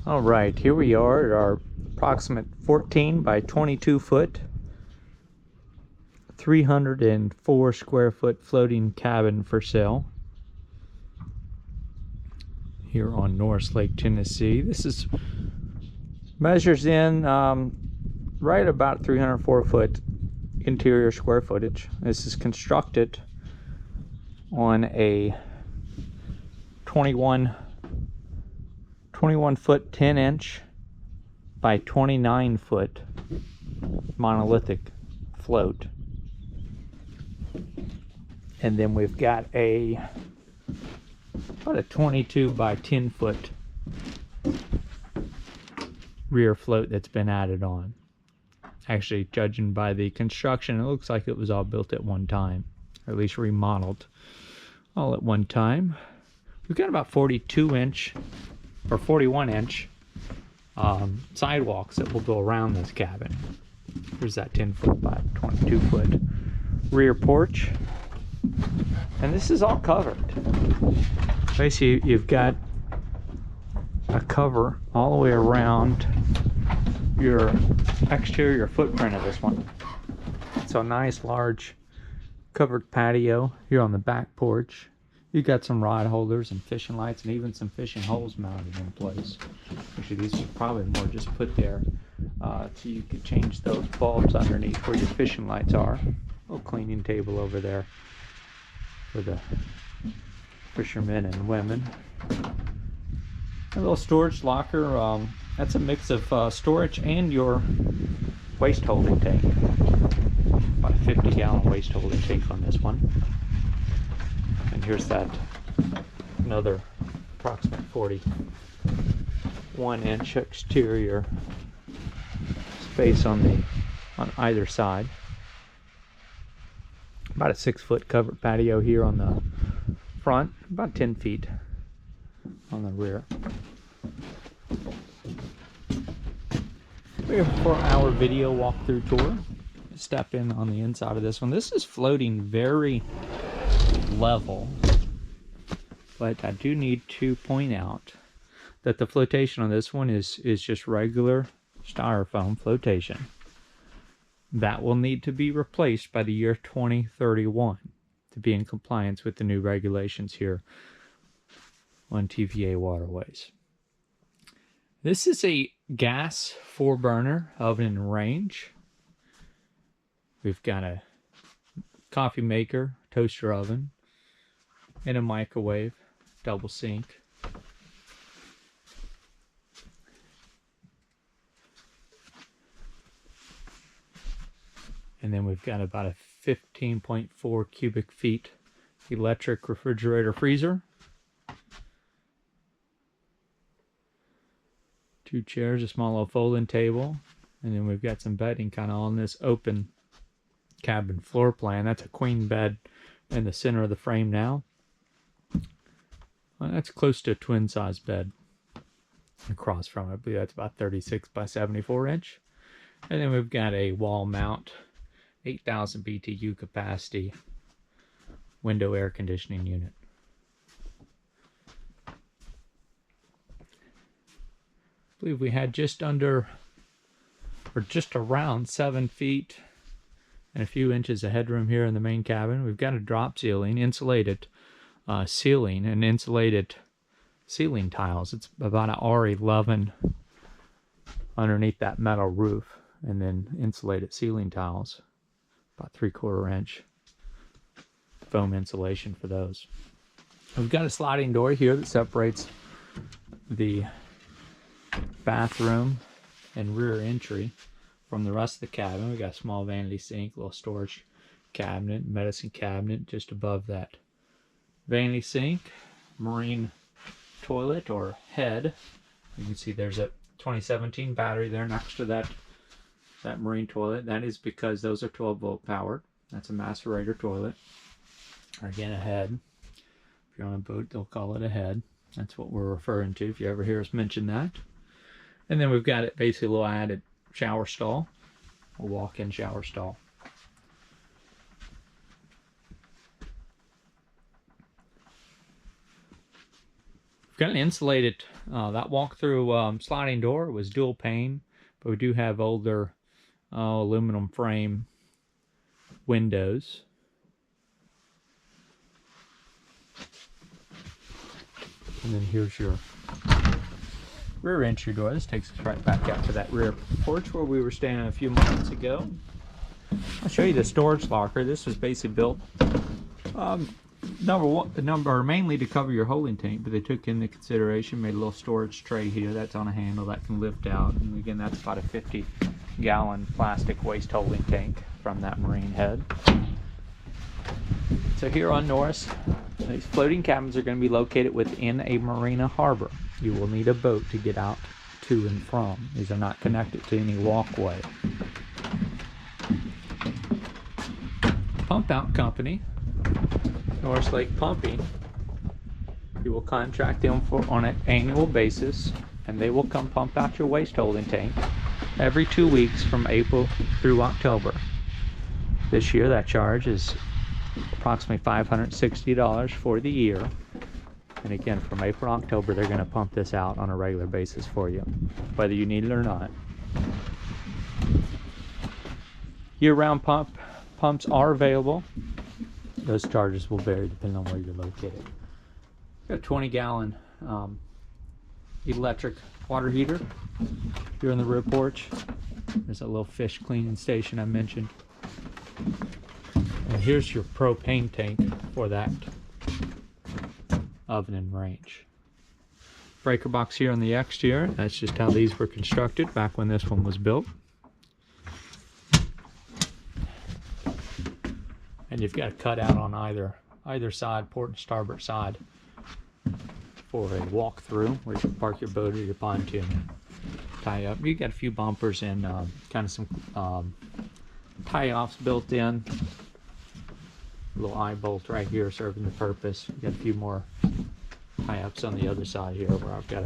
All right, here we are at our approximate 14 by 22 foot, 304 square foot floating cabin for sale here on Norris Lake, Tennessee. This is measures in right about 304 foot interior square footage. This is constructed on a 21 foot 10 inch by 29 foot monolithic float. And then we've got about a 22 by 10 foot rear float that's been added on. Actually, judging by the construction, it looks like it was all built at one time, or at least remodeled all at one time. We've got about 42 inch or 41 inch sidewalks that will go around this cabin. There's that 10 foot by 22 foot rear porch, and this is all covered. Basically, you've got a cover all the way around your exterior footprint of this one. So a nice large covered patio here on the back porch. You got some rod holders and fishing lights and even some fishing holes mounted in place. Actually, these are probably more just put there so you could change those bulbs underneath where your fishing lights are. A little cleaning table over there for the fishermen and women. A little storage locker. That's a mix of storage and your waste holding tank. About a 50-gallon waste holding tank on this one. And here's that another approximate 41 inch exterior space on either side. About a 6 foot covered patio here on the front, about 10 feet on the rear. We have a 4-hour video walkthrough tour. Step in on the inside of this one. This is floating very level, but I do need to point out that the flotation on this one is just regular styrofoam flotation. That will need to be replaced by the year 2031 to be in compliance with the new regulations here on TVA waterways. This is a gas 4-burner oven and range. We've got a coffee maker, toaster oven, and a microwave, double sink. And then we've got about a 15.4 cubic feet electric refrigerator freezer. 2 chairs, a small little folding table, and then we've got some bedding kind of on this open cabin floor plan. That's a queen bed in the center of the frame now. Well, that's close to a twin size bed across from it. I believe that's about 36 by 74 inch. And then we've got a wall mount 8,000 BTU capacity window air conditioning unit. I believe we had just under or just around 7 feet and a few inches of headroom here in the main cabin. We've got a drop ceiling, insulated ceiling, and insulated ceiling tiles. It's about an R11 underneath that metal roof, and then insulated ceiling tiles, about 3/4 inch foam insulation for those. We've got a sliding door here that separates the bathroom and rear entry from the rest of the cabin. We've got a small vanity sink, little storage cabinet, medicine cabinet just above that vanity sink, marine toilet or head. You can see there's a 2017 battery there next to that marine toilet. That is because those are 12-volt powered. That's a macerator toilet. Or again, a head. If you're on a boat, they'll call it a head. That's what we're referring to if you ever hear us mention that. And then we've got it basically a little added shower stall, a walk-in shower stall. got an insulated, that walk-through sliding door was dual pane, but we do have older aluminum frame windows. And then here's your rear entry door. This takes us right back out to that rear porch where we were standing a few moments ago. I'll show you the storage locker. This was basically built mainly to cover your holding tank, but they took into consideration, made a little storage tray here that's on a handle that can lift out. And again, that's about a 50-gallon plastic waste holding tank from that marine head. So here on Norris, these floating cabins are going to be located within a marina harbor. You will need a boat to get out to and from. These are not connected to any walkway. Pump out company, Norris Lake Pumping. You will contract them on an annual basis, and they will come pump out your waste holding tank every 2 weeks from April through October. This year that charge is approximately $560 for the year. And again, from April to October, they're going to pump this out on a regular basis for you, whether you need it or not. Year-round pumps are available. Those charges will vary depending on where you're located. Got a 20-gallon electric water heater here in the rear porch. There's a little fish cleaning station I mentioned. And here's your propane tank for that oven and range. Breaker box here on the exterior. That's just how these were constructed back when this one was built. And you've got a cutout on either side, port and starboard side, for a walk-through where you can park your boat or your pontoon, tie up. You got a few bumpers and kind of some tie-offs built in. A little eye bolt right here serving the purpose. You got a few more tie-ups on the other side here where I've got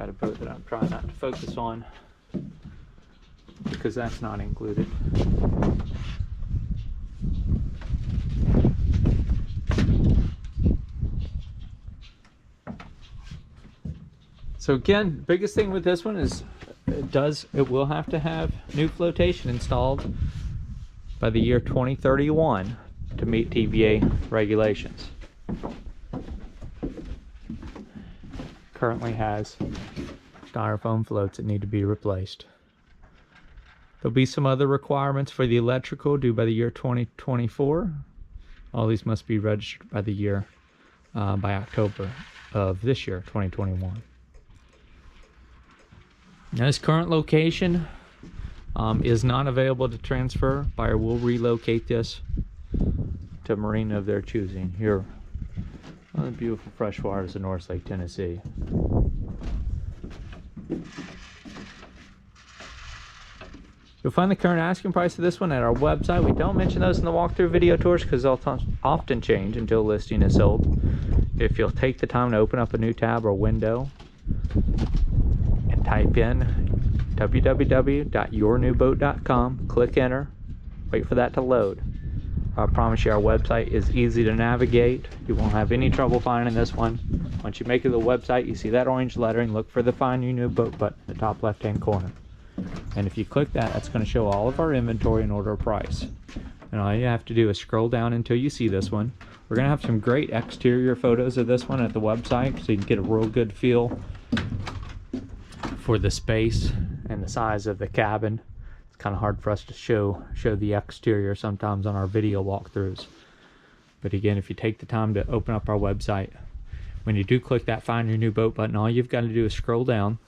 a boat that I'm trying not to focus on because that's not included. So again, biggest thing with this one is it will have to have new flotation installed by the year 2031 to meet TVA regulations. Currently has styrofoam floats that need to be replaced. There'll be some other requirements for the electrical due by the year 2024. All these must be registered by the year by October of this year, 2021. Now, this current location is not available to transfer. Buyer will relocate this to a marina of their choosing here on the beautiful fresh waters of Norris Lake, Tennessee. You'll find the current asking price of this one at our website. We don't mention those in the walkthrough video tours because they'll often change until a listing is sold. If you'll take the time to open up a new tab or window and type in www.yournewboat.com, click enter, wait for that to load. I promise you our website is easy to navigate. You won't have any trouble finding this one. Once you make it to the website, you see that orange lettering. Look for the Find Your New Boat button in the top left-hand corner. And if you click that, that's going to show all of our inventory and order price. And all you have to do is scroll down until you see this one. We're going to have some great exterior photos of this one at the website so you can get a real good feel for the space and the size of the cabin. It's kind of hard for us to show the exterior sometimes on our video walkthroughs. But again, if you take the time to open up our website, when you do click that Find Your New Boat button, all you've got to do is scroll down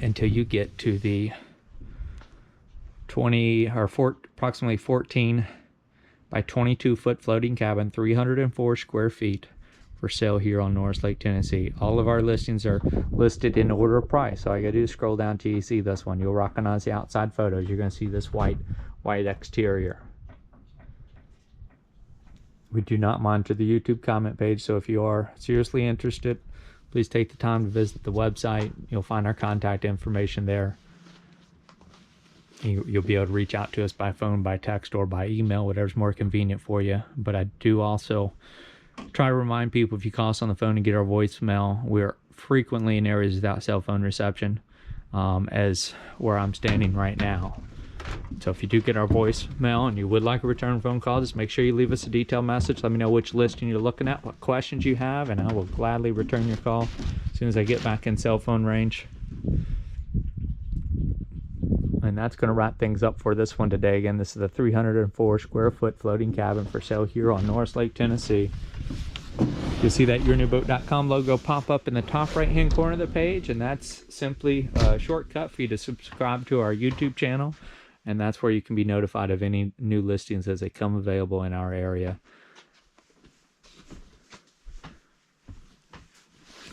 until you get to the approximately 14 by 22 foot floating cabin, 304 square feet, for sale here on Norris Lake, Tennessee. All of our listings are listed in order of price. So all you gotta do is scroll down till you see this one. You'll recognize the outside photos. You're gonna see this white exterior. We do not monitor the YouTube comment page, so if you are seriously interested, please take the time to visit the website. You'll find our contact information there. You'll be able to reach out to us by phone, by text, or by email, whatever's more convenient for you. But I do also Try to remind people, if you call us on the phone and get our voicemail, we're frequently in areas without cell phone reception, as where I'm standing right now. So if you do get our voicemail and you would like a return phone call, just make sure you leave us a detailed message. Let me know which listing you're looking at, what questions you have, and I will gladly return your call as soon as I get back in cell phone range. And that's going to wrap things up for this one today. Again, this is a 304 square foot floating cabin for sale here on Norris Lake, Tennessee. You'll see that yournewboat.com logo pop up in the top right hand corner of the page, and that's simply a shortcut for you to subscribe to our YouTube channel, and that's where you can be notified of any new listings as they come available in our area.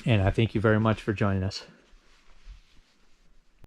And I thank you very much for joining us.